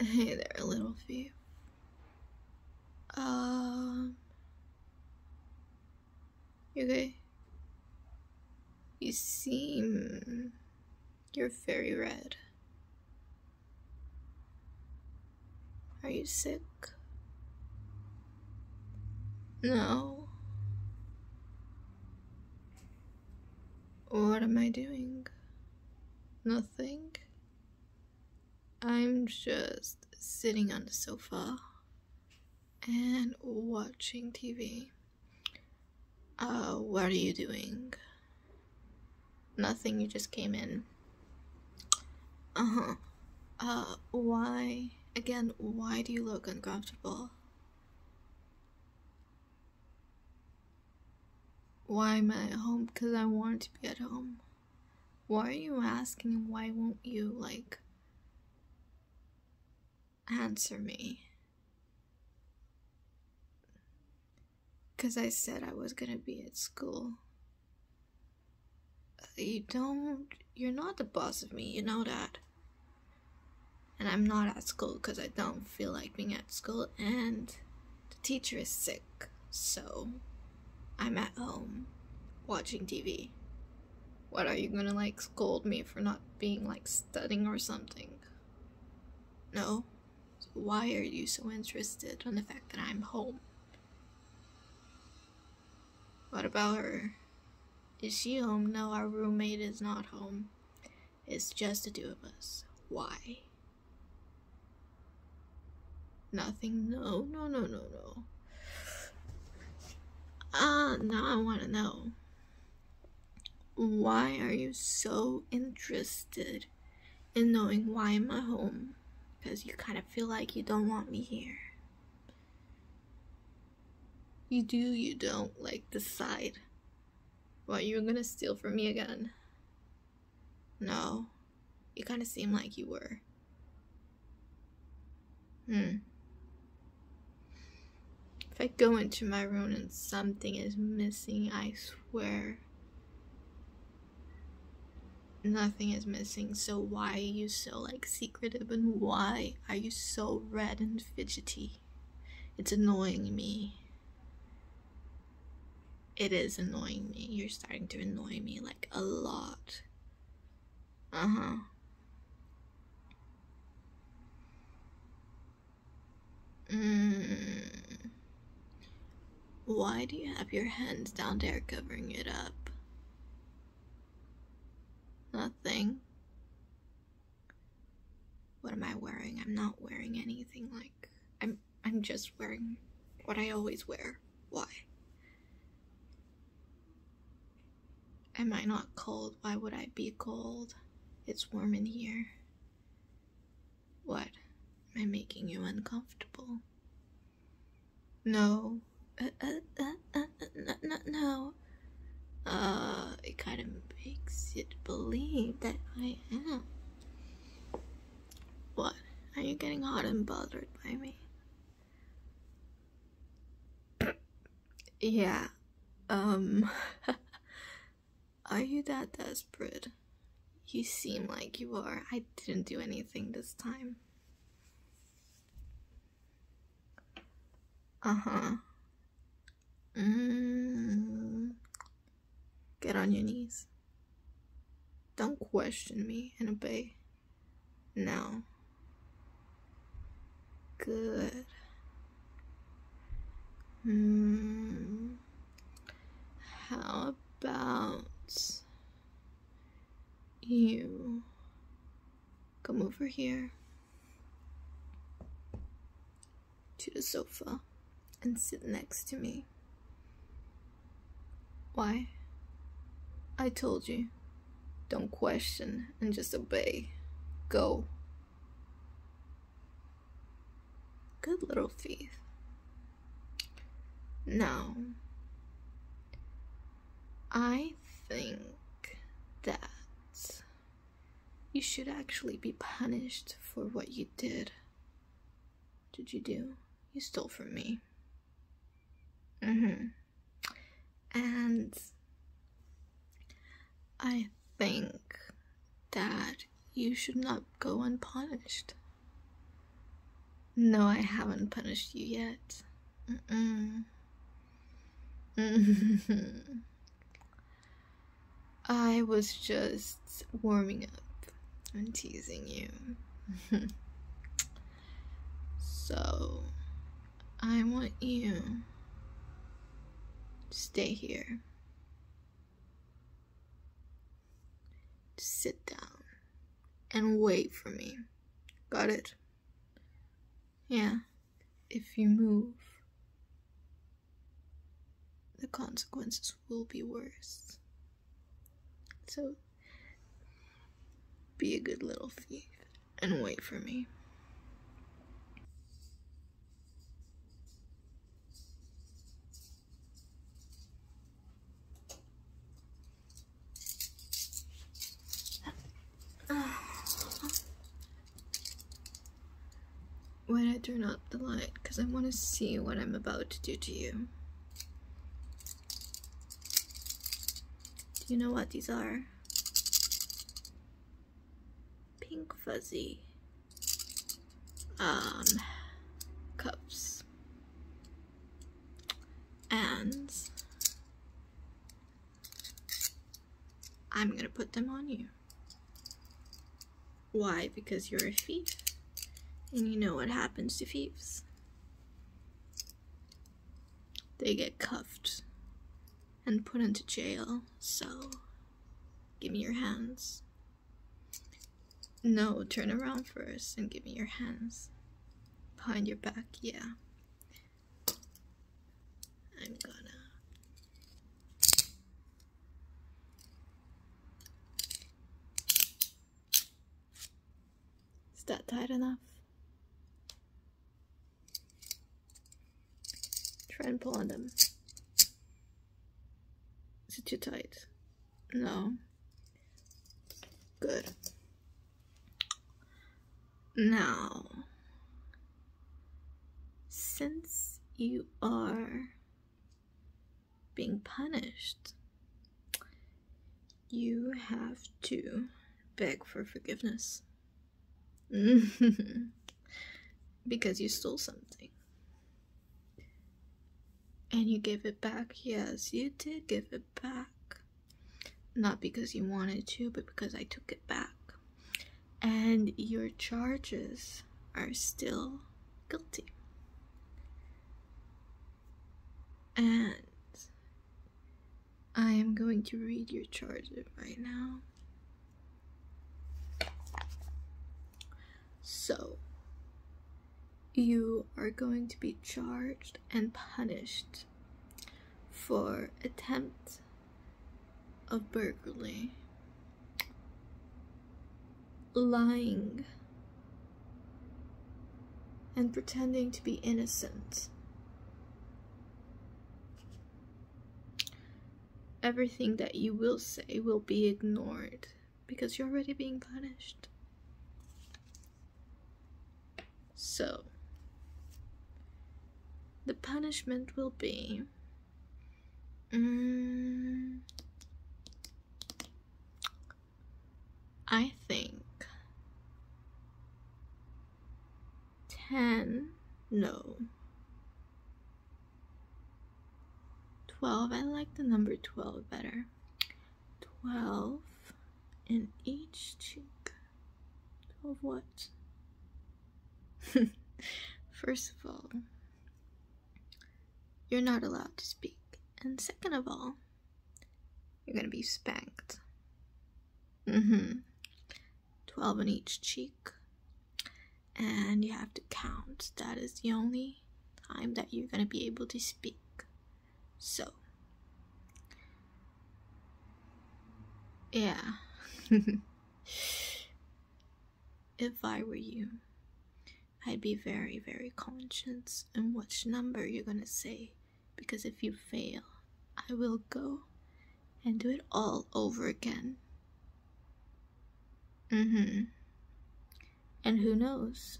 Hey there, little thief. You okay? You seem... You're very red. Are you sick? No. What am I doing? Nothing. I'm just sitting on the sofa and watching TV. What are you doing? Nothing, you just came in. Why? Again, why do you look uncomfortable? Why am I at home? Because I want to be at home. Why are you asking? Why won't you, answer me? Because I said I was gonna be at school. You're not the boss of me, you know that. And I'm not at school because I don't feel like being at school, and the teacher is sick, so I'm at home watching TV. What, are you gonna scold me for not being studying or something? No? So why are you so interested in the fact that I'm home? What about her? Is she home? No, our roommate is not home. It's just the two of us. Why? Nothing? No. Now I want to know. Why are you so interested in knowing why I'm at home? Because you kind of feel like you don't want me here. You do, you don't, decide what you're gonna steal from me again. No, you kind of seem like you were. If I go into my room and something is missing, I swear nothing is missing. So why are you so secretive, and why are you so red and fidgety? It's annoying me. It is annoying me. You're starting to annoy me a lot. Why do you have your hands down there covering it up? Nothing. What am I wearing? I'm not wearing anything I'm just wearing what I always wear. Why? Am I not cold? Why would I be cold? It's warm in here. What? Am I making you uncomfortable? No. No. It kind of makes it believe that I am. What? Are you getting hot and bothered by me? Yeah. Are you that desperate? You seem like you are. I didn't do anything this time. Get on your knees. Don't question me and obey. Now. Good. How about you come over here to the sofa and sit next to me? Why? I told you. Don't question and just obey. Go. Good little thief. Now, I think that you should actually be punished for what you did. Did you do? You stole from me. And I think that you should not go unpunished. No, I haven't punished you yet. I was just warming up and teasing you. So, I want you to stay here. To sit down and wait for me. Got it? Yeah. If you move, the consequences will be worse. So, be a good little thief and wait for me. When I turn up the light, because I want to see what I'm about to do to you. Do you know what these are? Pink fuzzy cups. And I'm gonna put them on you. Why? Because you're a thief. And you know what happens to thieves. They get cuffed and put into jail. So, give me your hands. No, turn around first and give me your hands. Behind your back, yeah. I'm gonna... Is that tight enough? Try and pull on them. Is it too tight? No. Good. Now, since you are being punished, you have to beg for forgiveness. Because you stole something. And you gave it back. Yes, you did give it back. Not because you wanted to, but because I took it back. And your charges are still guilty. And I am going to read your charges right now. So, you are going to be charged and punished for attempt of burglary, lying, and pretending to be innocent. Everything that you will say will be ignored because you're already being punished. So, the punishment will be I think 12. I like the number 12 better. 12 in each cheek. 12 what? First of all, you're not allowed to speak. And second of all, you're gonna be spanked. 12 in each cheek. And you have to count. That is the only time that you're gonna be able to speak. So, yeah. If I were you, I'd be very, very conscious in which number you're gonna say. Because if you fail, I will go and do it all over again. And who knows?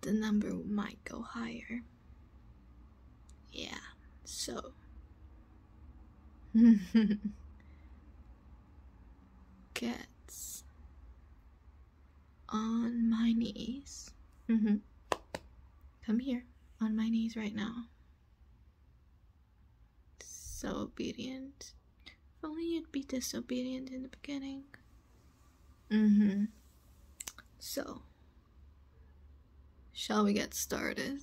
The number might go higher. Yeah, so. Gets on my knees. things right now. So obedient. If only you'd be disobedient in the beginning. So, shall we get started?